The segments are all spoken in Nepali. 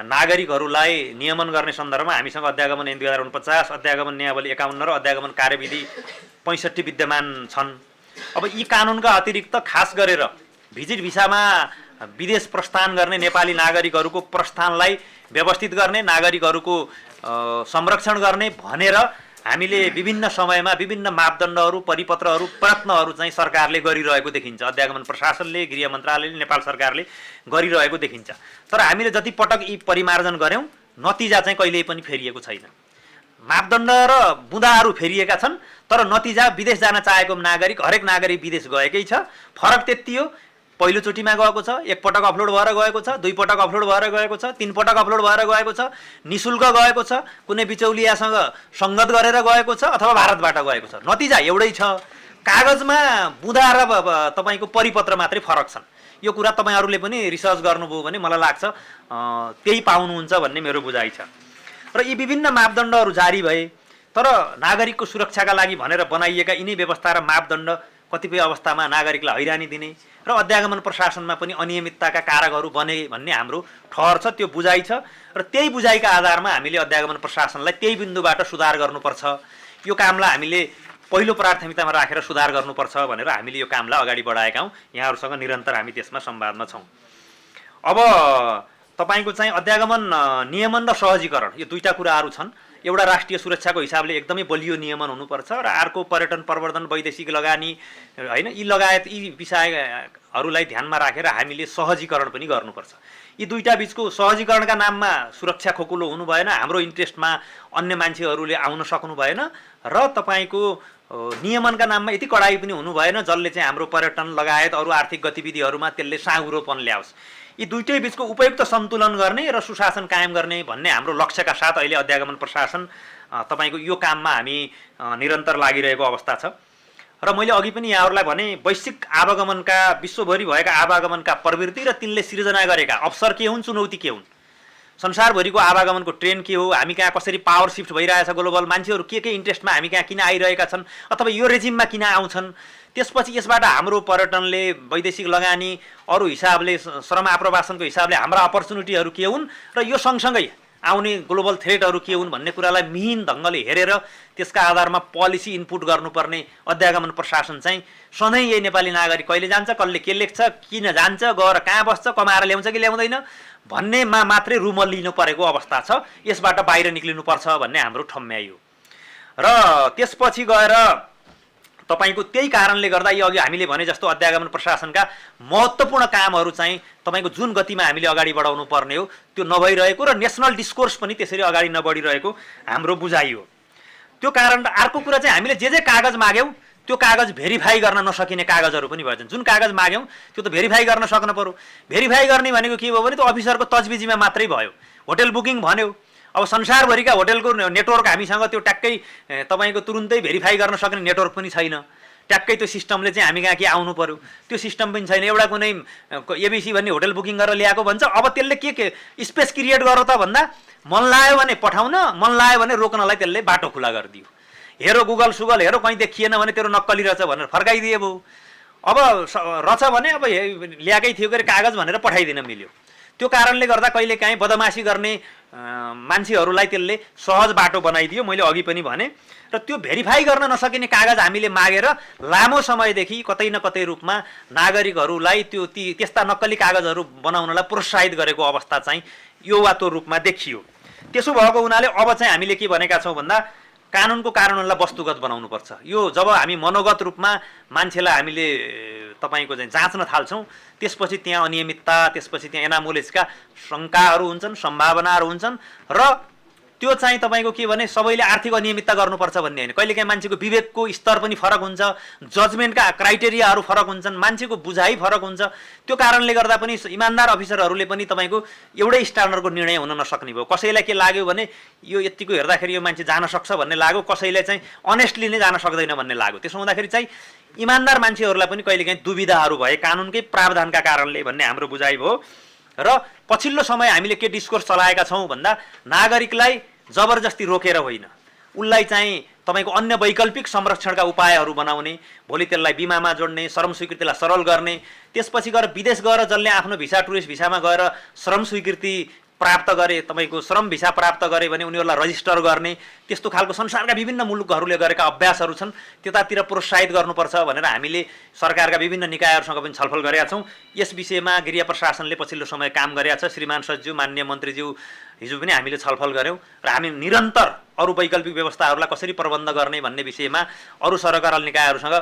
नागरिकहरूलाई नियमन गर्ने सन्दर्भमा हामीसँग अध्यागमन ऐन 2049, अध्यागमन नियमावली 51 र अध्यागमन कार्यविधि 65 विद्यमान छन्। अब यी कानुनका अतिरिक्त खास गरेर भिजिट भिसामा विदेश प्रस्थान गर्ने नेपाली नागरिकहरूको प्रस्थानलाई व्यवस्थित गर्ने, नागरिकहरूको संरक्षण गर्ने भनेर हामीले विभिन्न समयमा विभिन्न मापदण्डहरू, परिपत्रहरू, प्रयत्नहरू चाहिँ सरकारले गरिरहेको देखिन्छ। अध्यागमन प्रशासनले, गृह मन्त्रालयले, नेपाल सरकारले गरिरहेको देखिन्छ। तर हामीले जति पटक यी परिमार्जन गर्यौं नतिजा चाहिँ कहिल्यै पनि फेरिएको छैन। मापदण्ड र बुँदाहरू फेरिएका छन्, तर नतिजा विदेश जान चाहेको नागरिक, हरेक नागरिक विदेश गएकै छ। फरक त्यति हो, पहिलोचोटिमा गएको छ, एक पटक अपलोड भएर गएको छ, दुई पटक अपलोड भएर गएको छ, तीन पटक अपलोड भएर गएको छ, निशुल्क गएको छ, कुनै बिचौलियासँग संगत गरेर गएको छ, अथवा भारतबाट गएको छ। नतिजा एउटै छ। कागजमा बुँदा र तपाईको परिपत्र मात्रै फरक छन्। यो कुरा तपाईहरुले पनि रिसर्च गर्नुभयो भने मलाई लाग्छ त्यही पाउनुहुन्छ भन्ने मेरो बुझाइ छ। र यी विभिन्न मापदण्डहरू जारी भए, तर नागरिकको सुरक्षाका लागि भनेर बनाइएका यिनै व्यवस्था र मापदण्ड कतिपय अवस्थामा नागरिकलाई हैरानी दिने र अध्यागमन प्रशासनमा पनि अनियमितताका कारकहरू बने भन्ने हाम्रो ठहर छ, त्यो बुझाइ छ। र त्यही बुझाइका आधारमा हामीले अध्यागमन प्रशासनलाई त्यही बिन्दुबाट सुधार गर्नुपर्छ, यो कामलाई हामीले पहिलो प्राथमिकतामा राखेर सुधार गर्नुपर्छ भनेर हामीले यो कामलाई अगाडि बढाएका हौं। यहाँहरुसँग निरन्तर हामी त्यसमा संवादमा छौं। अब तपाईको चाहिँ अध्यागमन नियमन र सहजीकरण, यो दुईटा कुराहरू छन्। एउटा राष्ट्रिय सुरक्षाको हिसाबले एकदमै बलियो नियमन हुनुपर्छ र अर्को पर्यटन प्रवर्धन, वैदेशिक लगानी हैन, यी लगायत यी विषयहरूलाई ध्यानमा राखेर हामीले सहजीकरण पनि गर्नुपर्छ। यी दुईटा बीचको सहजीकरणका नाममा सुरक्षा खोकुलो हुनु भएन, हाम्रो इन्ट्रेस्टमा अन्य मान्छेहरूले आउन सक्नु भएन, र तपाईको नियमनका नाममा यति कडाई पनि हुनु भएन जसले चाहिँ हाम्रो पर्यटन लगायत अरू आर्थिक गतिविधिहरूमा त्यसले साँघुरोपन ल्याओस्। यी दुईटै बीचको उपयुक्त सन्तुलन गर्ने र सुशासन कायम गर्ने भन्ने हाम्रो लक्ष्यका साथ अहिले अध्यागमन प्रशासन तपाईको यो काममा हामी निरन्तर लागिरहेको अवस्था छ। र मैले अघि पनि यहाँहरूलाई भने वैश्विक आवागमनका, विश्वभरि भएका आवागमनका प्रवृत्ति र तिनले सिर्जना गरेका अवसर के हुन्, चुनौती के हुन्, संसारभरिको आवागमनको ट्रेन्ड के हो, हामी कहाँ कसरी पावर शिफ्ट भइरहेछ, ग्लोबल मान्छेहरू के इन्ट्रेस्टमा हामी कहाँ किन आइरहेका छन् अथवा यो रेजिममा किन आउँछन्, त्यसपछि यसबाट हाम्रो पर्यटनले, वैदेशिक लगानी, अरू हिसाबले श्रम आप्रवासनको हिसाबले हाम्रा अपर्च्युनिटीहरू के हुन् र यो सँगसँगै आउने ग्लोबल थ्रेटहरू के हुन् भन्ने कुरालाई मिहिन ढङ्गले हेरेर त्यसका आधारमा पोलिसी इनपुट गर्नुपर्ने अध्यागमन प्रशासन चाहिँ सधैँ यही नेपाली नागरिक कहिले जान्छ, कसले के लेख्छ, किन जान्छ, गएर कहाँ बस्छ, कमाएर ल्याउँछ कि ल्याउँदैन भन्नेमा मात्रै रुमल लिनु परेको अवस्था छ। यसबाट बाहिर निक्लिनुपर्छ भन्ने हाम्रो ठम्याइ हो। र त्यसपछि गएर तपाईको त्यही कारणले गर्दा यो अघि हामीले भने जस्तो अध्यागमन प्रशासनका महत्त्वपूर्ण कामहरू चाहिँ तपाईको जुन गतिमा हामीले अगाडि बढाउनु पर्ने हो त्यो नभइरहेको र नेसनल डिस्कोर्स पनि त्यसरी अगाडि नबढिरहेको हाम्रो बुझाइ हो। त्यो कारण अर्को कुरा चाहिँ हामीले जे कागज माग्यौं त्यो कागज भेरिफाई गर्न नसकिने कागजहरू पनि भएछन्। जुन कागज माग्यौं त्यो त भेरिफाई गर्न सक्न पर्यो। भेरिफाई गर्ने भनेको के भयो भने त्यो अफिसरको तजबिजीमा मात्रै भयो। होटल बुकिङ भन्यो, अब संसारभरिका होटलको नेटवर्क हामीसँग त्यो ट्याक्कै तपाईको तुरुन्तै भेरिफाई गर्न सक्ने नेटवर्क पनि छैन। ट्याक्कै त्यो सिस्टमले चाहिँ हामी कहाँ के आउनु पर्यो त्यो सिस्टम पनि छैन। एउटा कुनै एबिसी भन्ने होटल बुकिङ गरेर ल्याएको भन्छ, अब त्यसले के स्पेस क्रिएट गर त भन्दा मन लाग्यो भने पठाउन, मन लाग्यो भने रोक्नलाई त्यसले बाटो खुला गरिदियो। हेरो गुगल सुगल हेरो, कहीँ देखिएन भने तेरो नक्कली रहेछ भनेर फर्काइदिए भयो। अब रहेछ भने अब ल्याएकै थियो गरे कागज भनेर पठाइदिन मिल्यो। त्यो कारणले गर्दा कहिलेकाहीँ बदमासी गर्ने मान्छेहरूलाई त्यसले सहज बाटो बनाइदियो। मैले अघि पनि भने र त्यो भेरिफाई गर्न नसकिने कागज हामीले मागेर लामो समयदेखि कतै न कतै रूपमा नागरिकहरूलाई त्यस्ता नक्कली कागजहरू बनाउनलाई प्रोत्साहित गरेको अवस्था चाहिँ यो वा त्यो रूपमा देखियो। त्यसो भएको हुनाले अब चाहिँ हामीले के भनेका छौँ भन्दा कानुनको कारणलाई वस्तुगत बनाउनुपर्छ। यो जब हामी मनोगत रूपमा मान्छेलाई हामीले तपाईको चाहिँ जाँच्न थाल्छौँ त्यसपछि त्यहाँ अनियमितता, त्यसपछि त्यहाँ एनामोलेजका शङ्काहरू हुन्छन्, सम्भावनाहरू हुन्छन् र त्यो चाहिँ तपाईको के भने सबैले आर्थिक अनियमितता गर्नुपर्छ भन्ने हैन। कहिलेकाहीँ मान्छेको विवेकको स्तर पनि फरक हुन्छ, जजमेन्टका क्राइटेरियाहरू फरक हुन्छन्, मान्छेको बुझाइ फरक हुन्छ। त्यो कारणले गर्दा पनि इमानदार अफिसरहरूले पनि तपाईको एउटै स्ट्यान्डर्डको निर्णय हुन नसक्ने भयो। कसैलाई के लाग्यो भने यो यतिको हेर्दाखेरि यो मान्छे जान सक्छ भन्ने लाग्यो, कसैलाई चाहिँ अनेस्टली नै जान सक्दैन भन्ने लाग्यो। त्यसो हुँदाखेरि चाहिँ इमानदार मान्छेहरूलाई पनि कहिलेकाहीँ दुविधाहरू भए कानुनकै प्रावधानका कारणले भन्ने हाम्रो बुझाइ भयो। र पछिल्लो समय हामीले के डिस्कोर्स चलाएका छौँ भन्दा नागरिकलाई जबरजस्ती रोकेर होइन, उसलाई चाहिँ तपाईको अन्य वैकल्पिक संरक्षणका उपायहरू बनाउने, भोलि त्यसलाई बिमामा जोड्ने, श्रम स्वीकृतिलाई सरल गर्ने, त्यसपछि गएर विदेश गएर जसले आफ्नो भिसा टुरिस्ट भिसामा गएर श्रम स्वीकृति प्राप्त गरे, तपाईँको श्रम भिसा प्राप्त गरे भने उनीहरूलाई रजिस्टर गर्ने, त्यस्तो खालको संसारका विभिन्न मुलुकहरूले गरेका अभ्यासहरू छन्, त्यतातिर प्रोत्साहित गर्नुपर्छ भनेर हामीले सरकारका विभिन्न निकायहरूसँग पनि छलफल गरेका छौँ। यस विषयमा गृह प्रशासनले पछिल्लो समय काम गरेका छ। श्रीमान सचिव, माननीय मन्त्रीज्यू हिजो पनि हामीले छलफल गऱ्यौँ र हामी निरन्तर अरू वैकल्पिक व्यवस्थाहरूलाई कसरी प्रबन्ध गर्ने भन्ने विषयमा अरू सरकारवाला निकायहरूसँग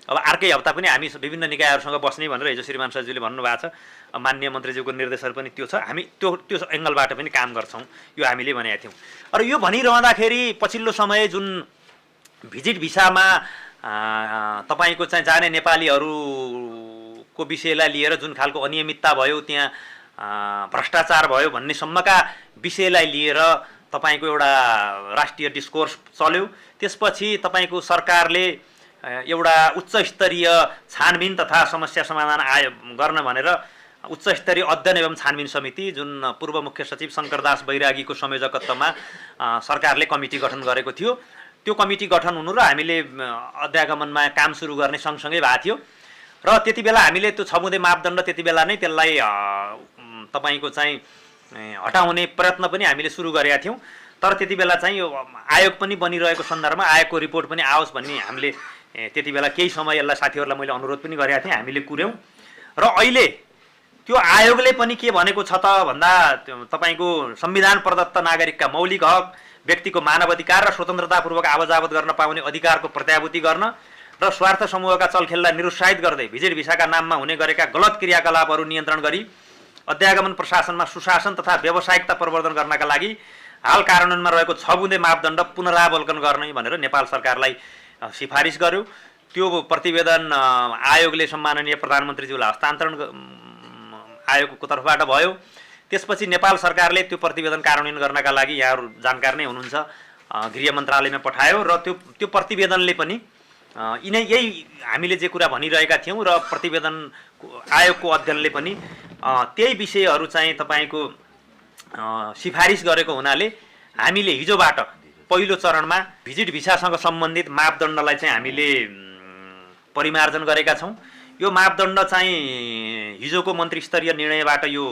अब अर्कै हप्ता पनि हामी विभिन्न निकायहरूसँग बस्ने भनेर हिजो श्रीमान सचिवले भन्नुभएको छ। माननीय मन्त्रीज्यूको निर्देशन पनि त्यो छ। हामी त्यो एङ्गलबाट पनि काम गर्छौँ, यो हामीले भनेका थियौँ। र यो भनिरहँदाखेरि पछिल्लो समय जुन भिजिट भिसामा तपाईँको चाहिँ जाने नेपालीहरूको विषयलाई लिएर जुन खालको अनियमितता भयो, त्यहाँ भ्रष्टाचार भयो भन्नेसम्मका विषयलाई लिएर तपाईँको एउटा राष्ट्रिय डिस्कोर्स चल्यो। त्यसपछि तपाईँको सरकारले एउटा उच्च स्तरीय छानबिन तथा समस्या समाधान गर्न भनेर उच्च स्तरीय अध्ययन एवं छानबिन समिति जुन पूर्व मुख्य सचिव शङ्करदास बैरागीको संयोजकत्वमा सरकारले कमिटी गठन गरेको थियो, त्यो कमिटी गठन हुनु र हामीले अध्यागमनमा काम सुरु गर्ने सँगसँगै भएको थियो। र त्यति बेला हामीले त्यो छमुदे मापदण्ड त्यति बेला नै त्यसलाई तपाईँको चाहिँ हटाउने प्रयत्न पनि हामीले सुरु गरेका थियौँ। तर त्यति बेला चाहिँ यो आयोग पनि बनिरहेको सन्दर्भमा आयोगको रिपोर्ट पनि आओस् भन्ने हामीले त्यति बेला केही समय यसलाई साथीहरूलाई मैले अनुरोध पनि गरेका थिएँ, हामीले कुर्यौँ। र अहिले त्यो आयोगले पनि के भनेको छ त भन्दा तपाईँको संविधान प्रदत्त नागरिकका मौलिक हक, व्यक्तिको मानवाधिकार र स्वतन्त्रतापूर्वक आवतजावत गर्न पाउने अधिकारको प्रत्याभूति गर्न र स्वार्थ समूहका चलखेललाई निरुत्साहित गर्दै भिजिट भिसाका नाममा हुने गरेका गलत क्रियाकलापहरू नियन्त्रण गरी अध्यागमन प्रशासनमा सुशासन तथा व्यावसायिकता प्रवर्धन गर्नका लागि हाल कार्यान्वयनमा रहेको 6 बुँदे मापदण्ड पुनरावलोकन गर्ने भनेर नेपाल सरकारलाई सिफारिस गर्यो। त्यो प्रतिवेदन आयोगले सम्माननीय प्रधानमन्त्रीज्यूलाई हस्तान्तरण आयोगको तर्फबाट भयो। त्यसपछि नेपाल सरकारले त्यो प्रतिवेदन कार्यान्वयन गर्नका लागि यहाँहरू जानकार नै हुनुहुन्छ गृह मन्त्रालयमा पठायो र त्यो प्रतिवेदनले पनि यही हामीले जे कुरा भनिरहेका थियौँ र प्रतिवेदन आयोगको अध्ययनले पनि त्यही विषयहरू चाहिँ तपाईँको सिफारिस गरेको हुनाले हामीले हिजोबाट पहिलो चरणमा भिजिट भिसासँग सम्बन्धित मापदण्डलाई चाहिँ हामीले परिमार्जन गरेका छौँ। यो मापदण्ड चाहिँ हिजोको मन्त्रीस्तरीय निर्णयबाट यो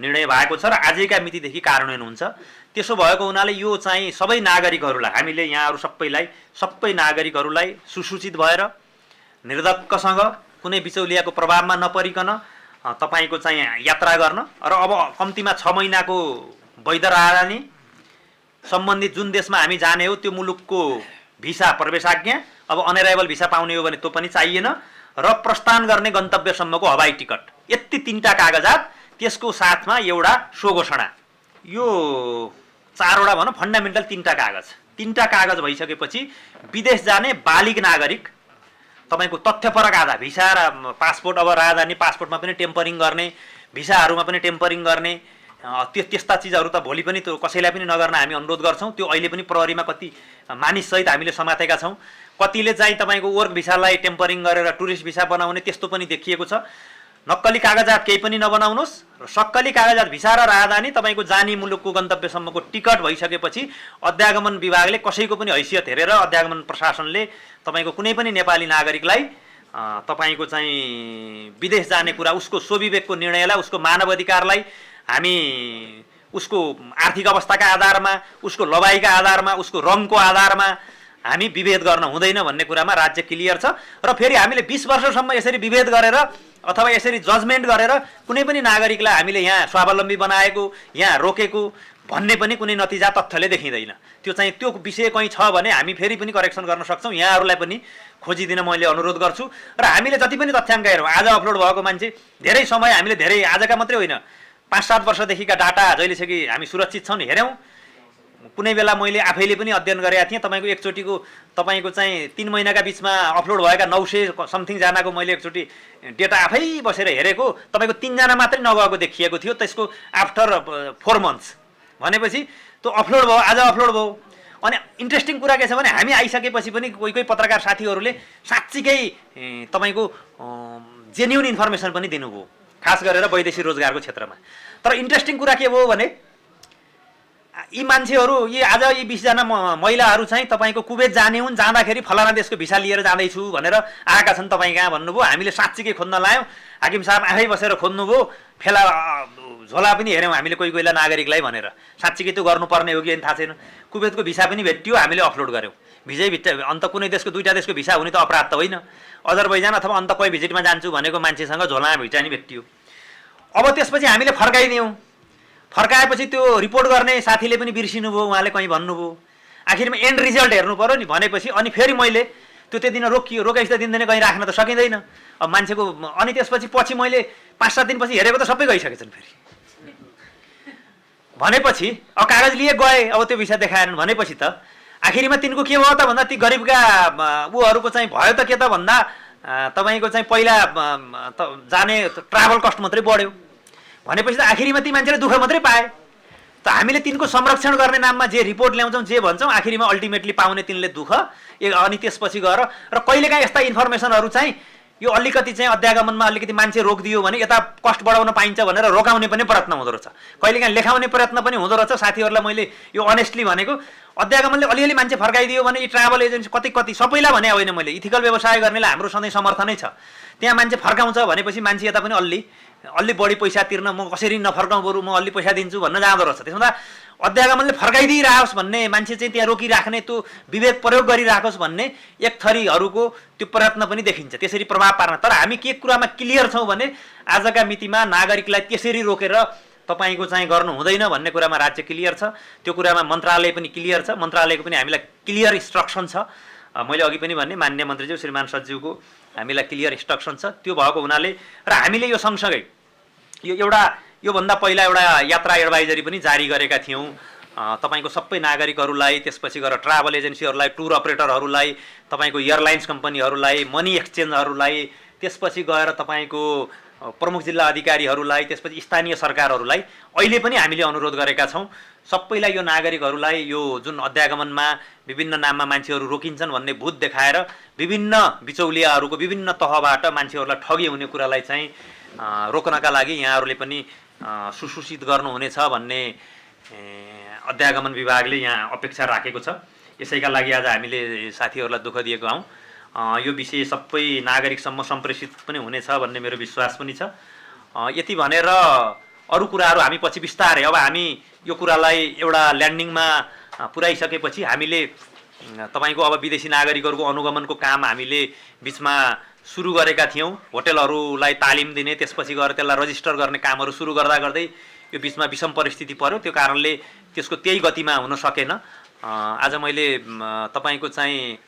निर्णय भएको छ र आजैका मितिदेखि कार्यान्वयन हुन्छ। त्यसो भएको हुनाले यो चाहिँ सबै नागरिकहरूलाई हामीले यहाँहरू सबै नागरिकहरूलाई सुसूचित भएर निर्धक्कसँग कुनै बिचौलियाको प्रभावमा नपरिकन तपाईँको चाहिँ यात्रा गर्न र अब कम्तीमा 6 महिनाको वैध राजधानी सम्बन्धित जुन देशमा हामी जाने हो त्यो मुलुकको भिसा प्रवेशाज्ञा, अब अनअराइभल भिसा पाउने हो भने त्यो पनि चाहिएन र प्रस्थान गर्ने गन्तव्यसम्मको हवाई टिकट, यति 3टा कागजात, त्यसको साथमा एउटा स्वघोषणा, यो 4वटा भनौँ फन्डामेन्टल 3टा कागज। 3टा कागज भइसकेपछि विदेश जाने बालिग नागरिक तपाईँको तथ्यपरक आधार भिसा र पासपोर्ट, अब राजधानी पासपोर्टमा पनि टेम्परिङ गर्ने, भिसाहरूमा पनि टेम्परिङ गर्ने, त्यस्ता चिजहरू त भोलि पनि त्यो कसैलाई पनि नगर्न हामी अनुरोध गर्छौँ। त्यो अहिले पनि प्रहरीमा कति मानिससहित हामीले समातेका छौँ। कतिले चाहिँ तपाईँको वर्क भिसालाई टेम्परिङ गरेर टुरिस्ट भिसा बनाउने त्यस्तो पनि देखिएको छ। नक्कली कागजात केही पनि नबनाउनुहोस् र सक्कली कागजात भिसा र राजधानी तपाईँको जाने मुलुकको गन्तव्यसम्मको टिकट भइसकेपछि अध्यागमन विभागले कसैको पनि हैसियत हेरेर अध्यागमन प्रशासनले तपाईँको कुनै पनि नेपाली नागरिकलाई तपाईँको चाहिँ विदेश जाने कुरा, उसको स्वविवेकको निर्णयलाई, उसको मानव अधिकारलाई हामी उसको आर्थिक अवस्थाका आधारमा, उसको लवाइका आधारमा, उसको रङको आधारमा हामी विभेद गर्न हुँदैन भन्ने कुरामा राज्य क्लियर छ। र फेरि हामीले 20 वर्षसम्म यसरी विभेद गरेर अथवा यसरी जजमेन्ट गरेर कुनै पनि नागरिकलाई हामीले यहाँ स्वावलम्बी बनाएको, यहाँ रोकेको भन्ने पनि कुनै नतिजा तथ्यले देखिँदैन। त्यो विषय कहीँ छ भने हामी फेरि पनि करेक्सन गर्न सक्छौँ। यहाँहरूलाई पनि खोजिदिन मैले अनुरोध गर्छु। र हामीले जति पनि तथ्याङ्क हेरौँ, आज अपलोड भएको मान्छे धेरै समय हामीले धेरै आजका मात्रै होइन 5-7 वर्षदेखिका डाटा जहिलेसम्म हामी सुरक्षित छौँ हेऱ्यौँ। कुनै बेला मैले आफैले पनि अध्ययन गरेका थिएँ। तपाईँको एकचोटिको तपाईँको चाहिँ 3 महिनाका बिचमा अपलोड भएका 900 समथिङ जनाको मैले एकचोटि डेटा आफै बसेर हेरेको, तपाईँको 3 जना मात्रै नगएको देखिएको थियो। त्यसको आफ्टर 4 मन्थ्स भनेपछि त्यो अपलोड भयो, आज अपलोड भयो। अनि इन्ट्रेस्टिङ कुरा के छ भने हामी आइसकेपछि पनि कोही पत्रकार साथीहरूले साँच्चीकै तपाईँको जेन्युन इन्फर्मेसन पनि दिनुभयो, खास गरेर वैदेशिक रोजगारको क्षेत्रमा। तर इन्ट्रेस्टिङ कुरा के भयो भने यी मान्छेहरू, आज यी 20 जना महिलाहरू चाहिँ तपाईँको कुवेत जाने हुन्, जाँदाखेरि फलाना देशको भिसा लिएर जाँदैछु भनेर आएका छन् तपाईँ कहाँ भन्नुभयो। हामीले साँच्चीकै खोज्न लायौँ, हाकिम साहब आफै बसेर खोज्नुभयो, फेला झोला पनि हेऱ्यौँ हामीले कोही कोहीलाई नागरिकलाई भनेर साँच्चीकै त्यो गर्नुपर्ने हो कि थाहा छैन। कुवेतको भिसा पनि भेटियो, हामीले अपलोड गऱ्यौँ। भिजा अन्त कुनै देशको 2टा देशको भिसा हुने त अपराध त होइन। अजरबैजान अथवा अन्त कोही भिजिटमा जान्छु भनेको मान्छेसँग झोलामा भिजा नि भेटियो। अब त्यसपछि हामीले फर्काइदियौँ। फर्काएपछि त्यो रिपोर्ट गर्ने साथीले पनि बिर्सिनु भयो, उहाँले कहीँ भन्नुभयो। आखिरमा एन्ड रिजल्ट हेर्नु पऱ्यो नि भनेपछि अनि फेरि मैले त्यो दिन रोकियो, रोकाइस त दिनदिनै कहीँ राख्न त सकिँदैन अब मान्छेको। अनि त्यसपछि मैले 5-7 दिनपछि हेरेको त सबै गइसकेछन् फेरि। भनेपछि अब कागज लिए गए, अब त्यो भिसा देखाएनन् भनेपछि त आखिरमा तिनको के भयो त भन्दा ती गरिबका उहरूको चाहिँ भयो त के त भन्दा तपाईँको चाहिँ पहिला जाने ट्राभल कस्ट मात्रै बढ्यो। भनेपछि त आखिरमा ती मान्छेले दुःख मात्रै पाए। त हामीले तिनको संरक्षण गर्ने नाममा जे रिपोर्ट ल्याउँछौँ, जे भन्छौँ, आखिरमा अल्टिमेटली पाउने तिनले दुःख। अनि त्यसपछि गएर र कहिलेकाहीँ यस्ता इन्फर्मेसनहरू चाहिँ यो अलिकति चाहिँ अध्यागमनमा अलिकति मान्छे रोकिदियो भने यता कस्ट बढाउन पाइन्छ भनेर रोकाउने पनि प्रयत्न हुँदो रहेछ, कहिलेकाहीँ लेखाउने प्रयत्न पनि हुँदो रहेछ। साथीहरूलाई मैले यो अनेस्टली भनेको, अध्यागमनले अलिअलि मान्छे फर्काइदियो भने यी ट्राभल एजेन्सी कति सबैलाई भने होइन मैले, इथिकल व्यवसाय गर्नेलाई हाम्रो सधैँ समर्थनै छ। त्यहाँ मान्छे फर्काउँछ भनेपछि मान्छे यता पनि अलि बढी पैसा तिर्न, म कसरी नफर्काउँ बरु म अलि पैसा दिन्छु भन्न जाँदो रहेछ। त्यसमा अध्यागमनले फर्काइदिइराहोस् भन्ने, मान्छे चाहिँ त्यहाँ रोकिराख्ने त्यो विवेक प्रयोग गरिराखोस् भन्ने एक थरीहरूको त्यो प्रयत्न पनि देखिन्छ, त्यसरी प्रभाव पार्न। तर हामी के कुरामा क्लियर छौँ भने आजका मितिमा नागरिकलाई त्यसरी रोकेर तपाईँको चाहिँ गर्नु हुँदैन भन्ने कुरामा राज्य क्लियर छ। त्यो कुरामा मन्त्रालय पनि क्लियर छ, मन्त्रालयको पनि हामीलाई क्लियर इन्स्ट्रक्सन छ। मैले अघि पनि भने मान्य मन्त्रीज्यू श्रीमान सचिवको हामीलाई क्लियर इन्स्ट्रक्सन छ। त्यो भएको हुनाले र हामीले यो सँगसँगै योभन्दा पहिला एउटा यात्रा एडभाइजरी पनि जारी गरेका थियौँ तपाईँको सबै नागरिकहरूलाई, त्यसपछि गएर ट्राभल एजेन्सीहरूलाई, टुर अपरेटरहरूलाई, तपाईँको एयरलाइन्स कम्पनीहरूलाई, मनी एक्सचेन्जहरूलाई, त्यसपछि गएर तपाईँको प्रमुख जिल्ला अधिकारीहरूलाई, त्यसपछि स्थानीय सरकारहरूलाई अहिले पनि हामीले अनुरोध गरेका छौँ। सबैलाई यो नागरिकहरूलाई यो जुन अध्यागमनमा विभिन्न नाममा मान्छेहरू रोकिन्छन् भन्ने भूत देखाएर विभिन्न बिचौलियाहरूको विभिन्न तहबाट मान्छेहरूलाई ठगी हुने कुरालाई चाहिँ रोक्नका लागि यहाँहरूले पनि सुसूचित गर्नुहुनेछ भन्ने अध्यागमन विभागले यहाँ अपेक्षा राखेको छ। यसैका लागि आज हामीले साथीहरूलाई दुःख दिएको हौँ। यो विषय सबै नागरिकसम्म सम्प्रेषित पनि हुनेछ भन्ने मेरो विश्वास पनि छ। यति भनेर अरू कुराहरू हामी पछि बिस्तारै, अब हामी यो कुरालाई एउटा ल्यान्डिङमा पुर्याइसकेपछि हामीले तपाईँको अब विदेशी नागरिकहरूको अनुगमनको काम हामीले बिचमा सुरु गरेका थियौँ। होटलहरूलाई तालिम दिने, त्यसपछि गएर त्यसलाई रजिस्टर गर्ने कामहरू सुरु गर्दा गर्दै यो बिचमा विषम परिस्थिति पर्यो। त्यो कारणले त्यसको त्यही गतिमा हुन सकेन। आज मैले तपाईँको चाहिँ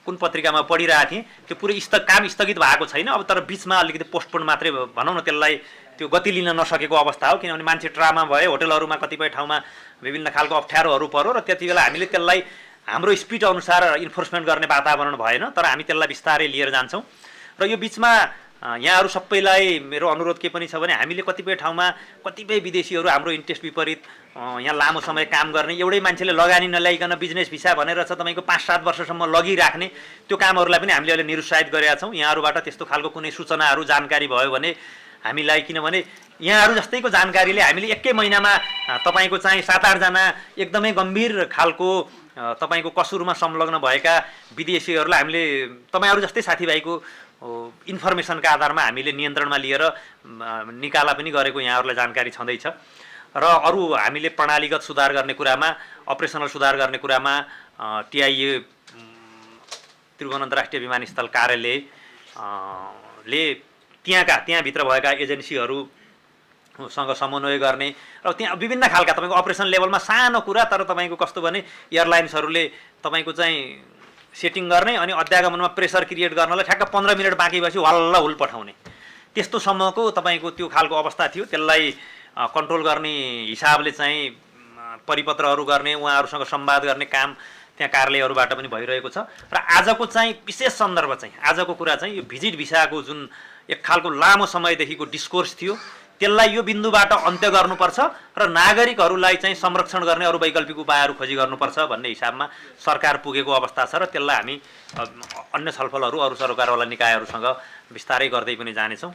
कुन पत्रिकामा पढिरहेको थिएँ, त्यो पुरै काम स्थगित भएको छैन। अब तर बिचमा अलिकति पोस्टपोन मात्रै भनौँ न, त्यसलाई त्यो गति लिन नसकेको अवस्था हो। किनभने मान्छे ट्रामा भयो, होटलहरूमा कतिपय ठाउँमा विभिन्न खालको अप्ठ्यारोहरू पर्यो र त्यति बेला हामीले त्यसलाई हाम्रो स्पिड अनुसार इन्फोर्समेन्ट गर्ने वातावरण भएन। तर हामी त्यसलाई बिस्तारै लिएर जान्छौँ। र यो बिचमा यहाँहरू सबैलाई मेरो अनुरोध के पनि छ भने हामीले कतिपय ठाउँमा कतिपय विदेशीहरू हाम्रो इन्ट्रेस्ट विपरीत यहाँ लामो समय काम गर्ने, एउटै मान्छेले लगानी नल्याइकन बिजनेस भिसा भनेर छ तपाईँको 5-7 वर्षसम्म लगिराख्ने, त्यो कामहरूलाई पनि हामीले अहिले निरुत्साहित गरेका छौँ। यहाँहरूबाट त्यस्तो खालको कुनै सूचनाहरू जानकारी भयो भने हामीलाई, किनभने यहाँहरू जस्तैको जानकारीले हामीले एकै महिनामा तपाईँको चाहिँ 7-8 जना एकदमै गम्भीर खालको तपाईँको कसुरमा संलग्न भएका विदेशीहरूलाई हामीले तपाईँहरू जस्तै साथीभाइको इन्फर्मेसनका आधारमा हामीले नियन्त्रणमा लिएर निकाला पनि गरेको यहाँहरूलाई जानकारी छँदैछ। र अरू हामीले प्रणालीगत सुधार गर्ने कुरामा, अपरेसनल सुधार गर्ने कुरामा टिआइए त्रिभुवन अन्तर्राष्ट्रिय विमानस्थल कार्यालयले त्यहाँभित्र भएका एजेन्सीहरूसँग समन्वय गर्ने र त्यहाँ विभिन्न खालका तपाईँको अपरेसन लेभलमा सानो कुरा, तर तपाईँको कस्तो भने एयरलाइन्सहरूले तपाईँको चाहिँ सेटिङ गर्ने अनि अध्यागमनमा प्रेसर क्रिएट गर्नलाई ठ्याक्क 15 मिनट बाँकी भएपछि वाल्ल हुल पठाउने, त्यस्तोसम्मको तपाईँको त्यो खालको अवस्था थियो। त्यसलाई कन्ट्रोल गर्ने हिसाबले चाहिँ परिपत्रहरू गर्ने, उहाँहरूसँग संवाद गर्ने काम त्यहाँ कार्यालयहरूबाट पनि भइरहेको छ। र आजको चाहिँ विशेष सन्दर्भ चाहिँ आजको कुरा चाहिँ यो भिजिट भिसाको जुन एक खालको लामो समयदेखिको डिस्कोर्स थियो, त्यसलाई यो बिन्दुबाट अन्त्य गर्नुपर्छ र नागरिकहरूलाई चाहिँ संरक्षण गर्ने अरू वैकल्पिक उपायहरू खोजी गर्नुपर्छ भन्ने हिसाबमा सरकार पुगेको अवस्था छ। र त्यसलाई हामी अन्य छलफलहरू अरू सरकारवाला निकायहरूसँग बिस्तारै गर्दै पनि जानेछौँ।